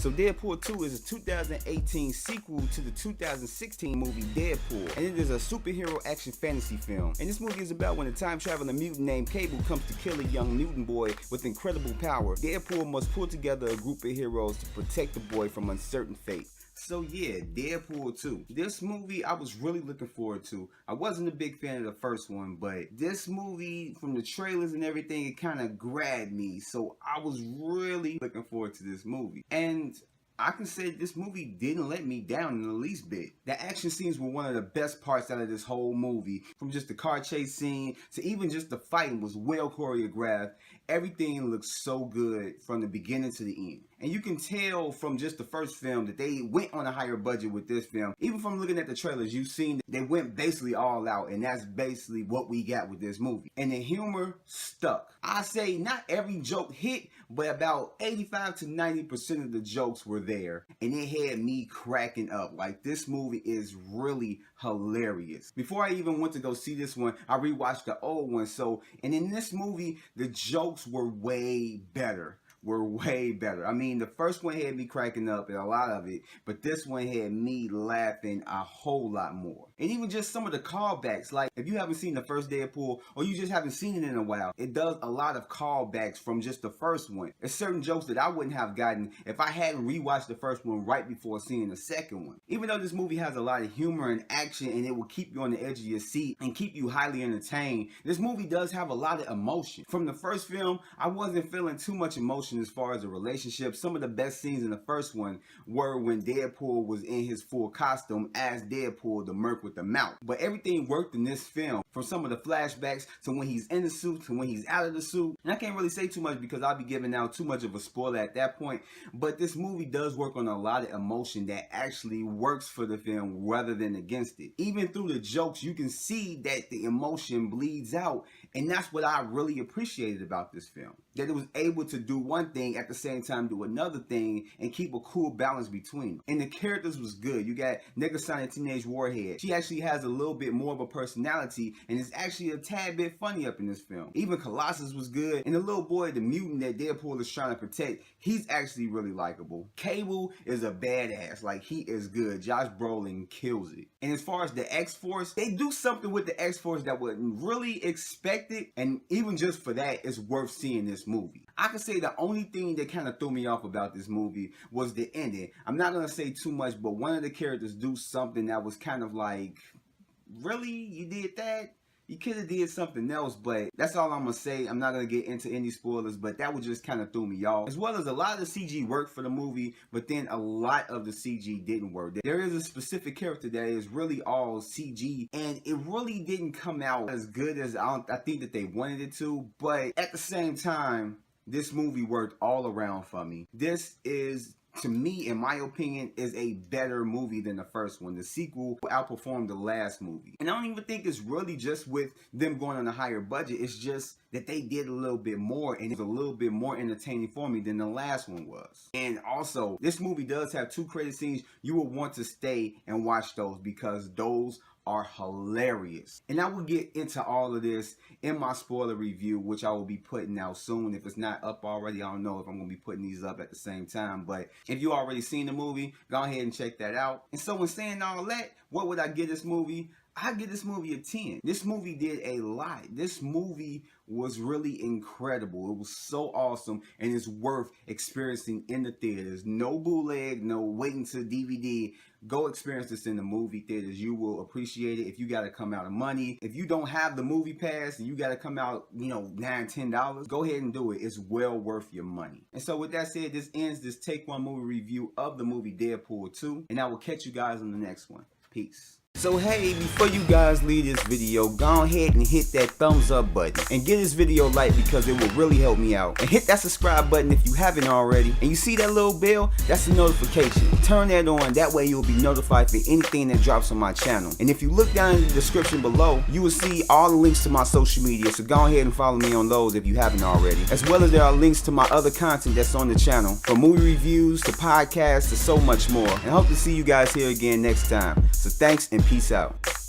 So Deadpool 2 is a 2018 sequel to the 2016 movie Deadpool, and it is a superhero action fantasy film. And this movie is about when a time-traveling mutant named Cable comes to kill a young mutant boy with incredible power. Deadpool must pull together a group of heroes to protect the boy from uncertain fate. So yeah, Deadpool 2. This movie I was really looking forward to. I wasn't a big fan of the first one, but this movie, from the trailers and everything, it kind of grabbed me. So I was really looking forward to this movie. And I can say this movie didn't let me down in the least bit. The action scenes were one of the best parts out of this whole movie. From just the car chase scene to even just the fighting was well choreographed. Everything looks so good from the beginning to the end. And you can tell from just the first film that they went on a higher budget with this film. Even from looking at the trailers, you've seen that they went basically all out, and that's basically what we got with this movie. And the humor stuck. I say not every joke hit, but about 85 to 90% of the jokes were there, and it had me cracking up. Like, this movie is really hilarious. Before I even went to go see this one, I rewatched the old one. And in this movie, the jokes were way better. I mean, the first one had me cracking up and a lot of it, but this one had me laughing a whole lot more. And even just some of the callbacks, like if you haven't seen the first Deadpool or you just haven't seen it in a while, it does a lot of callbacks from just the first one. There's certain jokes that I wouldn't have gotten if I hadn't rewatched the first one right before seeing the second one. Even though this movie has a lot of humor and action and it will keep you on the edge of your seat and keep you highly entertained, this movie does have a lot of emotion. From the first film, I wasn't feeling too much emotion as far as the relationship. Some of the best scenes in the first one were when Deadpool was in his full costume as Deadpool, the merc with the mouth. But everything worked in this film, from some of the flashbacks to when he's in the suit to when he's out of the suit. And I can't really say too much because I'll be giving out too much of a spoiler at that point. But this movie does work on a lot of emotion that actually works for the film rather than against it. Even through the jokes, you can see that the emotion bleeds out. And that's what I really appreciated about this film. That it was able to do one thing at the same time do another thing and keep a cool balance between them. And the characters was good. You got Negasonic Teenage Warhead. She actually has a little bit more of a personality and is actually a tad bit funny up in this film. Even Colossus was good. And the little boy, the mutant that Deadpool is trying to protect, he's actually really likable. Cable is a badass. Like, he is good. Josh Brolin kills it. And as far as the X-Force, they do something with the X-Force that wasn't really expected. And even just for that, it's worth seeing this movie. I can say the only thing that kind of threw me off about this movie was the ending. I'm not going to say too much, but one of the characters do something that was kind of like, really? You did that? You could have did something else, but that's all I'm going to say. I'm not going to get into any spoilers, but that would just kind of threw me off. As well as a lot of the CG worked for the movie, but then a lot of the CG didn't work. There is a specific character that is really all CG, and it really didn't come out as good as I think that they wanted it to, but at the same time, this movie worked all around for me. This is, to me, in my opinion, is a better movie than the first one. The sequel outperformed the last movie. And I don't even think it's really just with them going on a higher budget. It's just that they did a little bit more, and it's a little bit more entertaining for me than the last one was. And also, this movie does have 2 credit scenes. You will want to stay and watch those because those are hilarious. And I will get into all of this in my spoiler review, which I will be putting out soon. If it's not up already, I don't know if I'm going to be putting these up at the same time. But if you already seen the movie, go ahead and check that out. And so in saying all that, what would I give this movie? I give this movie a 10. This movie did a lot. This movie was really incredible. It was so awesome, and it's worth experiencing in the theaters. No bootleg, no waiting to DVD. Go experience this in the movie theaters. You will appreciate it. If you got to come out of money, if you don't have the movie pass and you got to come out, $9, $10, go ahead and do it. It's well worth your money. And so with that said, this ends this Take One movie review of the movie Deadpool 2, and I will catch you guys on the next one. Peace. So hey, before you guys leave this video, go ahead and hit that thumbs up button and give this video a like because it will really help me out. And hit that subscribe button if you haven't already. And you see that little bell? That's a notification. Turn that on, that way you'll be notified for anything that drops on my channel. And if you look down in the description below, you will see all the links to my social media, so go ahead and follow me on those if you haven't already. As well as there are links to my other content that's on the channel, from movie reviews to podcasts to so much more. And I hope to see you guys here again next time. So thanks and peace out.